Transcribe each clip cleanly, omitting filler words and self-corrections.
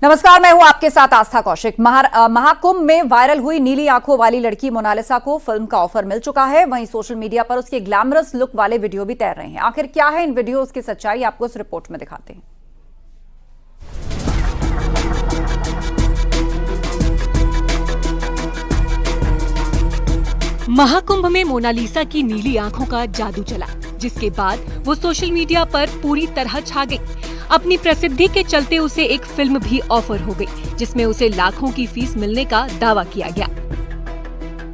नमस्कार, मैं हूं आपके साथ आस्था कौशिक। महाकुंभ में वायरल हुई नीली आंखों वाली लड़की मोनालिसा को फिल्म का ऑफर मिल चुका है। वहीं सोशल मीडिया पर उसके ग्लैमरस लुक वाले वीडियो भी तैर रहे हैं। आखिर क्या है इन वीडियोस की सच्चाई, आपको इस रिपोर्ट में दिखाते हैं। महाकुंभ में मोनालिसा की नीली आंखों का जादू चला, जिसके बाद वो सोशल मीडिया पर पूरी तरह छा गई। अपनी प्रसिद्धि के चलते उसे एक फिल्म भी ऑफर हो गई, जिसमें उसे लाखों की फीस मिलने का दावा किया गया।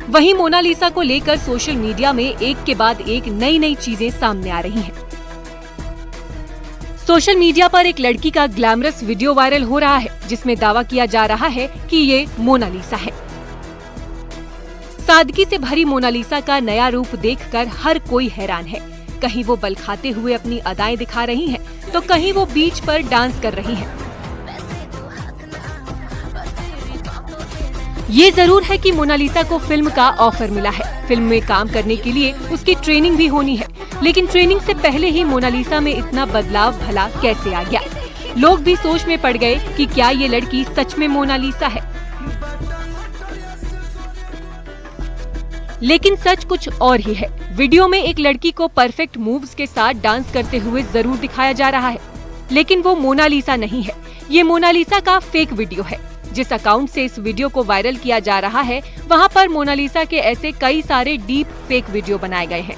वहीं मोनालिसा को लेकर सोशल मीडिया में एक के बाद एक नई नई चीजें सामने आ रही हैं। सोशल मीडिया पर एक लड़की का ग्लैमरस वीडियो वायरल हो रहा है, जिसमें दावा किया जा रहा है कि ये मोनालिसा है। सादगी से भरी मोनालिसा का नया रूप देखकर हर कोई हैरान है। कहीं वो बल खाते हुए अपनी अदाएं दिखा रही हैं, तो कहीं वो बीच पर डांस कर रही हैं। ये जरूर है कि मोनालिसा को फिल्म का ऑफर मिला है। फिल्म में काम करने के लिए उसकी ट्रेनिंग भी होनी है, लेकिन ट्रेनिंग से पहले ही मोनालिसा में इतना बदलाव भला कैसे आ गया? लोग भी सोच में पड़ गए कि क्या ये लड़की सच में मोनालिसा है। लेकिन सच कुछ और ही है। वीडियो में एक लड़की को परफेक्ट मूव्स के साथ डांस करते हुए जरूर दिखाया जा रहा है, लेकिन वो मोनालिसा नहीं है। ये मोनालिसा का फेक वीडियो है। जिस अकाउंट से इस वीडियो को वायरल किया जा रहा है, वहाँ पर मोनालिसा के ऐसे कई सारे डीप फेक वीडियो बनाए गए हैं।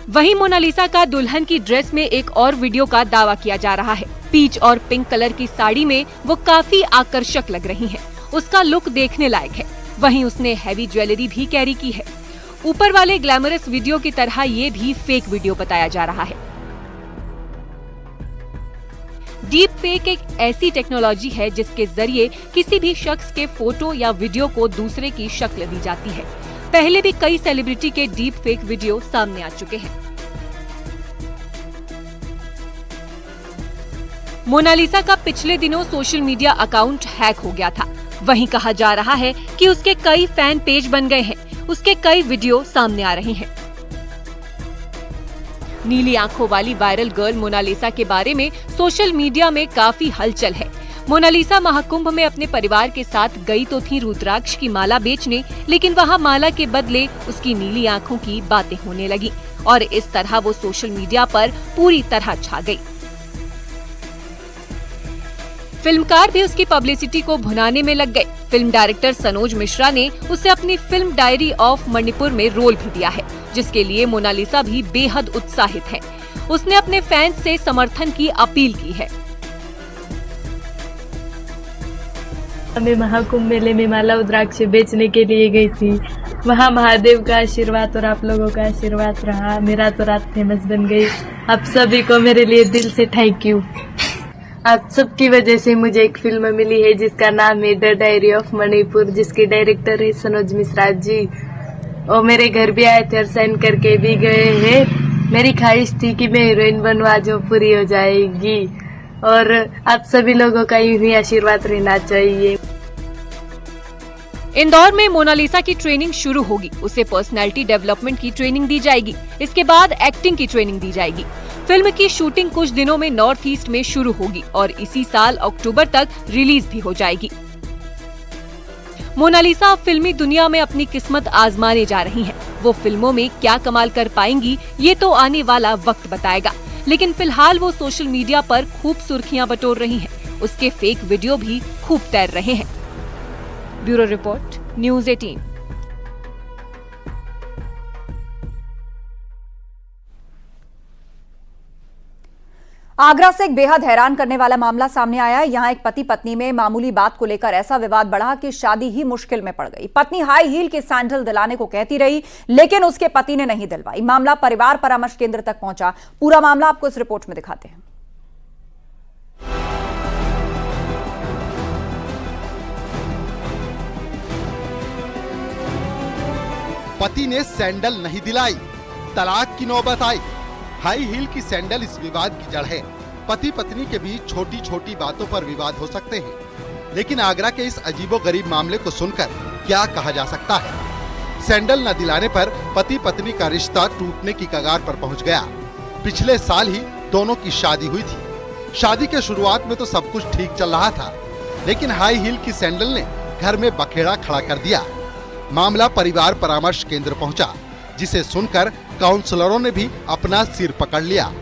वहीं मोनालिसा का दुल्हन की ड्रेस में एक और वीडियो का दावा किया जा रहा है। पीच और पिंक कलर की साड़ी में वो काफी आकर्षक लग रही हैं। उसका लुक देखने लायक है। वहीं उसने हैवी ज्वेलरी भी कैरी की है। ऊपर वाले ग्लैमरस वीडियो की तरह ये भी फेक वीडियो बताया जा रहा है। डीप फेक एक ऐसी टेक्नोलॉजी है जिसके जरिए किसी भी शख्स के फोटो या वीडियो को दूसरे की शक्ल दी जाती है। पहले भी कई सेलिब्रिटी के डीप फेक वीडियो सामने आ चुके हैं। मोनालिसा का पिछले दिनों सोशल मीडिया अकाउंट हैक हो गया था। वहीं कहा जा रहा है कि उसके कई फैन पेज बन गए हैं। उसके कई वीडियो सामने आ रहे हैं। नीली आंखों वाली वायरल गर्ल मोनालिसा के बारे में सोशल मीडिया में काफी हलचल है। मोनालिसा महाकुंभ में अपने परिवार के साथ गई तो थी रुद्राक्ष की माला बेचने, लेकिन वहां माला के बदले उसकी नीली आंखों की बातें होने लगी और इस तरह वो सोशल मीडिया पर पूरी तरह छा गई। फिल्मकार भी उसकी पब्लिसिटी को भुनाने में लग गए। फिल्म डायरेक्टर सनोज मिश्रा ने उसे अपनी फिल्म डायरी ऑफ मणिपुर में रोल भी दिया है, जिसके लिए मोनालिसा भी बेहद उत्साहित है। उसने अपने फैंस से समर्थन की अपील की है। मैं महाकुंभ मेले में माला रुद्राक्ष बेचने के लिए गई थी। वहाँ महादेव का आशीर्वाद और आप लोगों का आशीर्वाद रहा। मेरा तो रात फेमस बन गई। आप सभी को मेरे लिए दिल से थैंक यू। आप सबकी वजह से मुझे एक फिल्म मिली है जिसका नाम है द डायरी ऑफ मणिपुर, जिसके डायरेक्टर है सनोज मिश्रा जी। और मेरे घर भी आए थे और साइन करके भी गए हैं। मेरी ख्वाहिश थी कि मैं हीरोइन बनवा जो पूरी हो जाएगी, और आप सभी लोगों का यूं ही आशीर्वाद रहना चाहिए। इंदौर में मोनालिसा की ट्रेनिंग शुरू होगी। उसे पर्सनैलिटी डेवलपमेंट की ट्रेनिंग दी जाएगी। इसके बाद एक्टिंग की ट्रेनिंग दी जाएगी। फिल्म की शूटिंग कुछ दिनों में नॉर्थ ईस्ट में शुरू होगी और इसी साल अक्टूबर तक रिलीज भी हो जाएगी। मोनालिसा अब फिल्मी दुनिया में अपनी किस्मत आजमाने जा रही हैं। वो फिल्मों में क्या कमाल कर पाएंगी, ये तो आने वाला वक्त बताएगा। लेकिन फिलहाल वो सोशल मीडिया पर खूब सुर्खियां बटोर रही हैं। उसके फेक वीडियो भी खूब तैर रहे हैं। Bureau report, news 18। आगरा से एक बेहद हैरान करने वाला मामला सामने आया है। यहां एक पति पत्नी में मामूली बात को लेकर ऐसा विवाद बढ़ा कि शादी ही मुश्किल में पड़ गई। पत्नी हाई हील के सैंडल दिलाने को कहती रही, लेकिन उसके पति ने नहीं दिलवाई। मामला परिवार परामर्श केंद्र तक पहुंचा। पूरा मामला आपको इस रिपोर्ट में दिखाते हैं। पति ने सैंडल नहीं दिलाई, तलाक की नौबत आई। हाई हील की सैंडल इस विवाद की जड़ है। पति पत्नी के बीच छोटी छोटी बातों पर विवाद हो सकते हैं, लेकिन आगरा के इस अजीबोगरीब मामले को सुनकर क्या कहा जा सकता है? सैंडल न दिलाने पर पति पत्नी का रिश्ता टूटने की कगार पर पहुंच गया। पिछले साल ही दोनों की शादी हुई थी। शादी के शुरुआत में तो सब कुछ ठीक चल रहा था, लेकिन हाई हील की सैंडल ने घर में बखेड़ा खड़ा कर दिया। मामला परिवार परामर्श केंद्र पहुंचा, जिसे सुनकर काउंसलरों ने भी अपना सिर पकड़ लिया।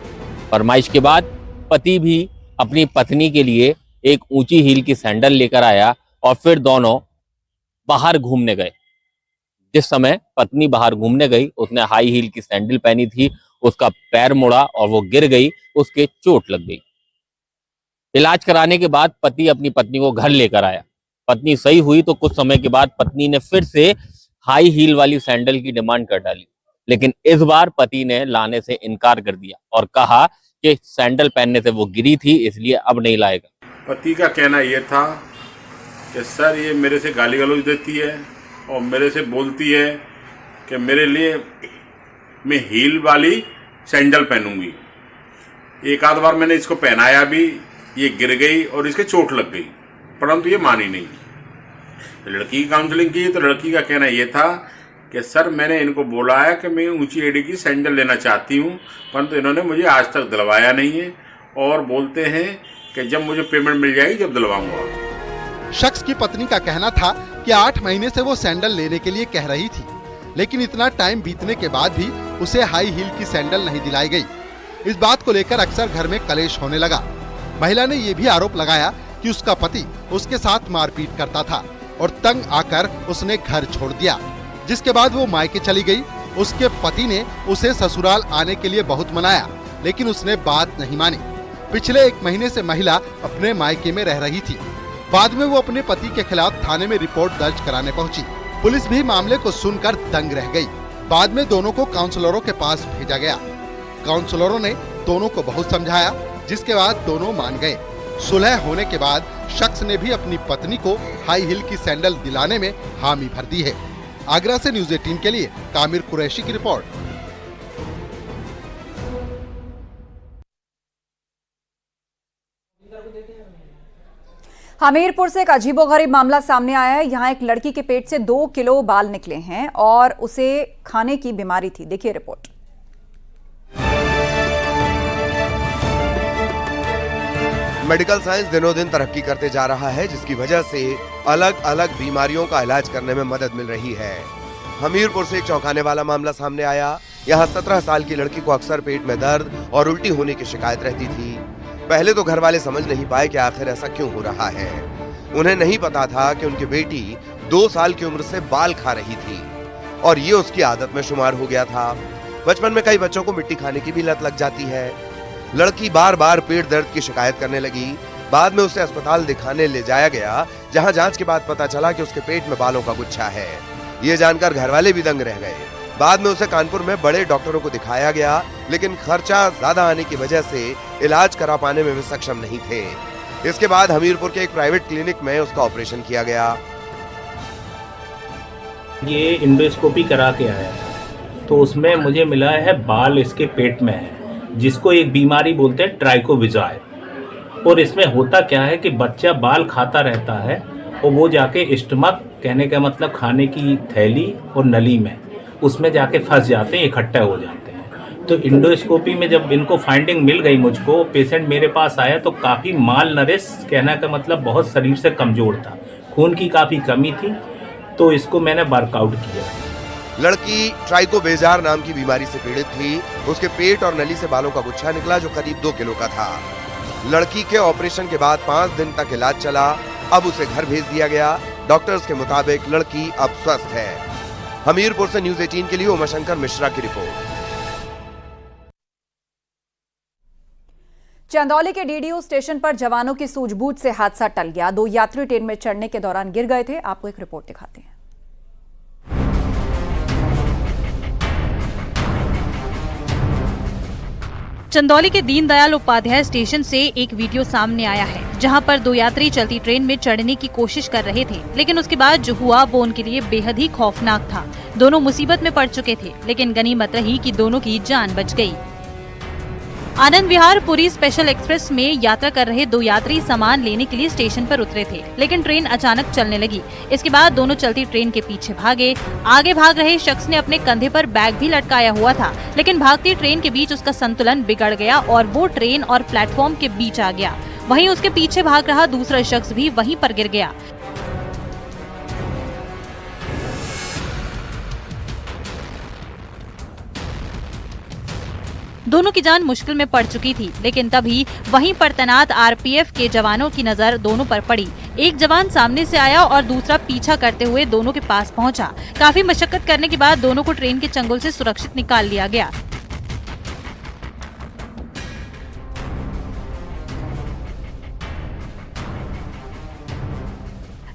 फरमाइश के बाद पति भी अपनी पत्नी के लिए एक ऊंची हील की सैंडल लेकर आया और फिर दोनों बाहर घूमने गए। जिस समय पत्नी बाहर घूमने गई, उसने हाई हील की सैंडल पहनी थी, उसका पैर मुड़ा और वो गिर गई, उसके चोट लग गई। इलाज कराने के बाद पति अपनी पत्नी को घर लेकर आया। पत्नी सही हुई तो कुछ समय के बाद पत्नी ने फिर से हाई हील वाली सैंडल की डिमांड कर डाली, लेकिन इस बार पति ने लाने से इनकार कर दिया और कहा कि सैंडल पहनने से वो गिरी थी, इसलिए अब नहीं लाएगा। पति का कहना यह था कि सर ये मेरे से गाली गलौज देती है और मेरे से बोलती है कि मेरे लिए मैं हील वाली सैंडल पहनूंगी। एक आध बार मैंने इसको पहनाया भी, ये गिर गई और इसके चोट लग गई, परंतु ये मानी नहीं। लड़की की काउंसलिंग की तो लड़की का कहना यह था कि सर मैंने इनको बोला है कि मैं ऊंची एड़ी की सैंडल लेना चाहती हूं, परंतु इन्होंने मुझे आज तक दिलवाया नहीं है और बोलते हैं कि जब मुझे पेमेंट मिल जाएगी जब दिलवाऊंगा। शख्स की पत्नी का कहना था कि 8 महीने से वो सैंडल लेने के लिए कह रही थी, लेकिन इतना टाइम बीतने के बाद भी उसे हाई हील की सैंडल नहीं दिलाई गई। इस बात को लेकर अक्सर घर में कलेश होने लगा। महिला ने ये भी आरोप लगाया कि उसका पति उसके साथ मारपीट करता था और तंग आकर उसने घर छोड़ दिया, जिसके बाद वो मायके चली गई। उसके पति ने उसे ससुराल आने के लिए बहुत मनाया, लेकिन उसने बात नहीं मानी। पिछले 1 महीने से महिला अपने मायके में रह रही थी। बाद में वो अपने पति के खिलाफ थाने में रिपोर्ट दर्ज कराने पहुंची। पुलिस भी मामले को सुनकर दंग रह गई। बाद में दोनों को काउंसलरों के पास भेजा गया। काउंसलरों ने दोनों को बहुत समझाया, जिसके बाद दोनों मान गए। सुलह होने के बाद शख्स ने भी अपनी पत्नी को हाई हील की सैंडल दिलाने में हामी भर दी है। आगरा से न्यूज़ 18 के लिए कामिर कुरैशी की रिपोर्ट। हमीरपुर से एक अजीबोगरीब मामला सामने आया है। यहाँ एक लड़की के पेट से 2 किलो बाल निकले हैं और उसे खाने की बीमारी थी। देखिए रिपोर्ट। मेडिकल साइंस दिनों दिन तरक्की करते जा रहा है, जिसकी वजह से अलग अलग बीमारियों का इलाज करने में मदद मिल रही है। हमीरपुर से एक चौंकाने वाला मामला सामने आया। यहाँ 17 साल की लड़की को अक्सर पेट में दर्द और उल्टी होने की शिकायत रहती थी। पहले तो घर वाले समझ नहीं पाए कि आखिर ऐसा क्यों हो रहा है। उन्हें नहीं पता था कि उनकी बेटी 2 साल की उम्र से बाल खा रही थी और ये उसकी आदत में शुमार हो गया था। बचपन में कई बच्चों को मिट्टी खाने की भी लत लग जाती है। लड़की बार बार पेट दर्द की शिकायत करने लगी। बाद में उसे अस्पताल दिखाने ले जाया गया, जहां जांच के बाद पता चला कि उसके पेट में बालों का गुच्छा है। ये जानकर घर वाले भी दंग रह गए। बाद में उसे कानपुर में बड़े डॉक्टरों को दिखाया गया, लेकिन खर्चा ज्यादा आने की वजह से इलाज करा पाने में वे सक्षम नहीं थे। इसके बाद हमीरपुर के एक प्राइवेट क्लिनिक में उसका ऑपरेशन किया गया। ये इंडोस्कोपी करा के आया तो उसमें मुझे मिला है बाल इसके पेट में है, जिसको एक बीमारी बोलते हैं ट्राइकोविजॉय। और इसमें होता क्या है कि बच्चा बाल खाता रहता है और वो जाके स्टमक, कहने का मतलब खाने की थैली और नली में, उसमें जाके फंस जाते हैं, इकट्ठे हो जाते हैं। तो इंडोस्कोपी में जब इनको फाइंडिंग मिल गई, मुझको पेशेंट मेरे पास आया तो काफ़ी माल नरिश, कहने का मतलब बहुत शरीर से कमज़ोर था, खून की काफ़ी कमी थी। तो इसको मैंने वर्कआउट किया। लड़की ट्राइकोविजॉय नाम की बीमारी से पीड़ित थी। उसके पेट और नली से बालों का गुच्छा निकला, जो करीब 2 किलो का था। लड़की के ऑपरेशन के बाद 5 दिन तक इलाज चला। अब उसे घर भेज दिया गया। डॉक्टर्स के मुताबिक लड़की अब स्वस्थ है। हमीरपुर से न्यूज़ 18 के लिए उमाशंकर मिश्रा की रिपोर्ट। चंदौली के डीडीओ स्टेशन पर जवानों की सूझबूझ से हादसा टल गया। 2 यात्री ट्रेन में चढ़ने के दौरान गिर गए थे। आपको एक रिपोर्ट दिखाते हैं। चंदौली के दीनदयाल उपाध्याय स्टेशन से एक वीडियो सामने आया है, जहां पर 2 यात्री चलती ट्रेन में चढ़ने की कोशिश कर रहे थे, लेकिन उसके बाद जो हुआ वो उनके लिए बेहद ही खौफनाक था। दोनों मुसीबत में पड़ चुके थे, लेकिन गनीमत रही कि दोनों की जान बच गई। आनंद विहार पुरी स्पेशल एक्सप्रेस में यात्रा कर रहे 2 यात्री सामान लेने के लिए स्टेशन पर उतरे थे, लेकिन ट्रेन अचानक चलने लगी। इसके बाद दोनों चलती ट्रेन के पीछे भागे। आगे भाग रहे शख्स ने अपने कंधे पर बैग भी लटकाया हुआ था, लेकिन भागती ट्रेन के बीच उसका संतुलन बिगड़ गया और वो ट्रेन और प्लेटफॉर्म के बीच आ गया। वहीं उसके पीछे भाग रहा दूसरा शख्स भी वहीं पर गिर गया। दोनों की जान मुश्किल में पड़ चुकी थी, लेकिन तभी वहीं पर तैनात आरपीएफ के जवानों की नजर दोनों पर पड़ी। एक जवान सामने से आया और दूसरा पीछा करते हुए दोनों के पास पहुंचा। काफी मशक्कत करने के बाद दोनों को ट्रेन के चंगुल से सुरक्षित निकाल लिया गया।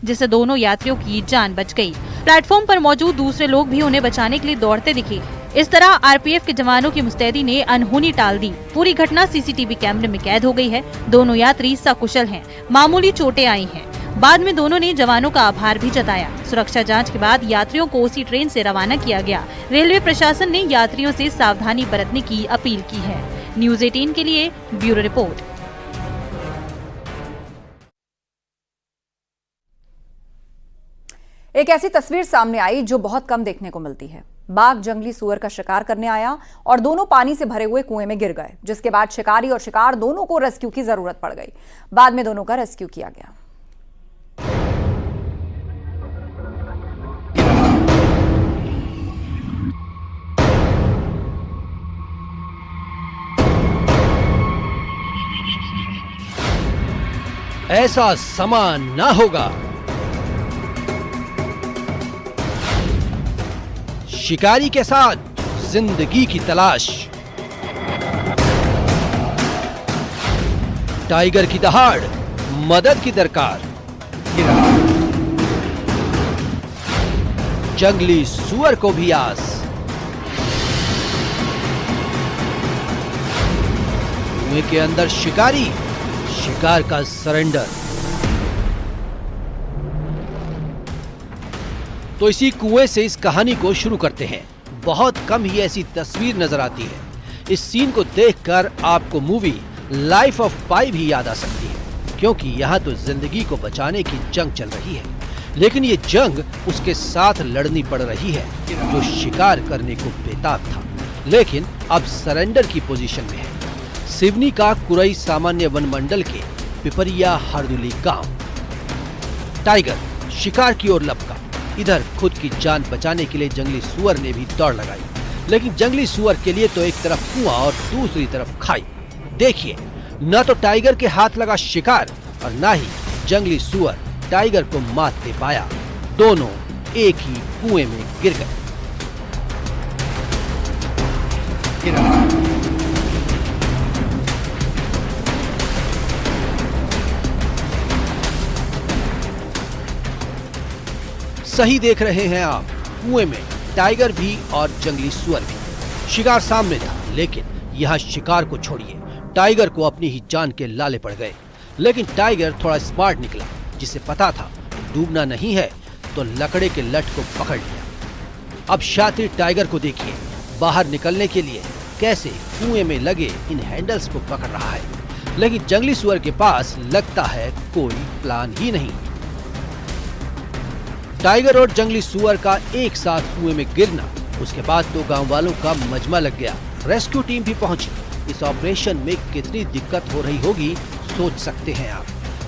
जिससे दोनों यात्रियों की जान बच गई। प्लेटफॉर्म पर मौजूद दूसरे लोग भी उन्हें बचाने के लिए दौड़ते दिखे। इस तरह आरपीएफ के जवानों की मुस्तैदी ने अनहोनी टाल दी। पूरी घटना सीसीटीवी कैमरे में कैद हो गई है। दोनों यात्री सकुशल हैं, मामूली चोटें आई हैं। बाद में दोनों ने जवानों का आभार भी जताया। सुरक्षा जांच के बाद यात्रियों को उसी ट्रेन से रवाना किया गया। रेलवे प्रशासन ने यात्रियों से सावधानी बरतने की अपील की है। न्यूज़ 18 के लिए ब्यूरो रिपोर्ट। एक ऐसी तस्वीर सामने आई जो बहुत कम देखने को मिलती है। बाघ जंगली सुअर का शिकार करने आया और दोनों पानी से भरे हुए कुएं में गिर गए, जिसके बाद शिकारी और शिकार दोनों को रेस्क्यू की जरूरत पड़ गई। बाद में दोनों का रेस्क्यू किया गया। ऐसा समा ना होगा। शिकारी के साथ जिंदगी की तलाश। टाइगर की दहाड़, मदद की दरकार। जंगली सुअर को भी आस। कुएं के अंदर शिकारी, शिकार का सरेंडर। तो इसी कुएं से इस कहानी को शुरू करते हैं। बहुत कम ही ऐसी तस्वीर नजर आती है। इस सीन को देखकर आपको मूवी लाइफ ऑफ पाई भी याद आ सकती है, क्योंकि यहाँ तो जिंदगी को बचाने की जंग चल रही है, लेकिन ये जंग उसके साथ लड़नी पड़ रही है जो शिकार करने को बेताब था, लेकिन अब सरेंडर की पोजीशन में है। सिवनी का कुरई सामान्य वन मंडल के पिपरिया हरदुली गांव। टाइगर शिकार की ओर लपका। इधर खुद की जान बचाने के लिए जंगली सुअर ने भी दौड़ लगाई, लेकिन जंगली सुअर के लिए तो एक तरफ कुआं और दूसरी तरफ खाई। देखिए, न तो टाइगर के हाथ लगा शिकार और न ही जंगली सुअर टाइगर को मात दे पाया। दोनों एक ही कुएं में गिर गए। सही देख रहे हैं आप, कुएं में टाइगर भी और जंगली सुअर भी। शिकार सामने था, लेकिन यहाँ शिकार को छोड़िए, टाइगर को अपनी ही जान के लाले पड़ गए। लेकिन टाइगर थोड़ा स्मार्ट निकला, जिसे पता था डूबना नहीं है, तो लकड़े के लठ को पकड़ लिया। अब शातिर टाइगर को देखिए, बाहर निकलने के लिए कैसे कुएं में लगे इन हैंडल्स को पकड़ रहा है, लेकिन जंगली सुअर के पास लगता है कोई प्लान ही नहीं। टाइगर और जंगली सुअर का एक साथ कुएं में गिरना, उसके बाद तो गांव वालों का मजमा लग गया। रेस्क्यू टीम भी पहुंची। इस ऑपरेशन में कितनी दिक्कत हो रही होगी सोच सकते हैं आप।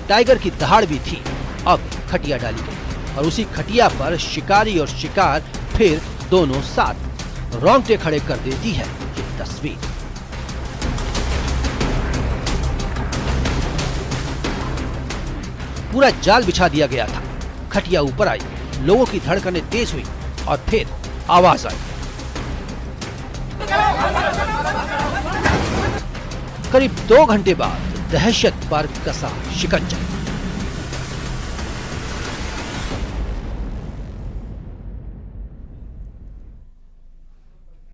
टाइगर की दहाड़ भी थी। अब खटिया डाली गई और उसी खटिया पर शिकारी और शिकार फिर दोनों साथ। रोंगटे खड़े कर देती है ये तस्वीर। पूरा जाल बिछा दिया गया था। खटिया ऊपर आई, लोगों की धड़कनें तेज हुई और फिर आवाज आई। करीब 2 घंटे बाद दहशत पर कसा शिकंजा।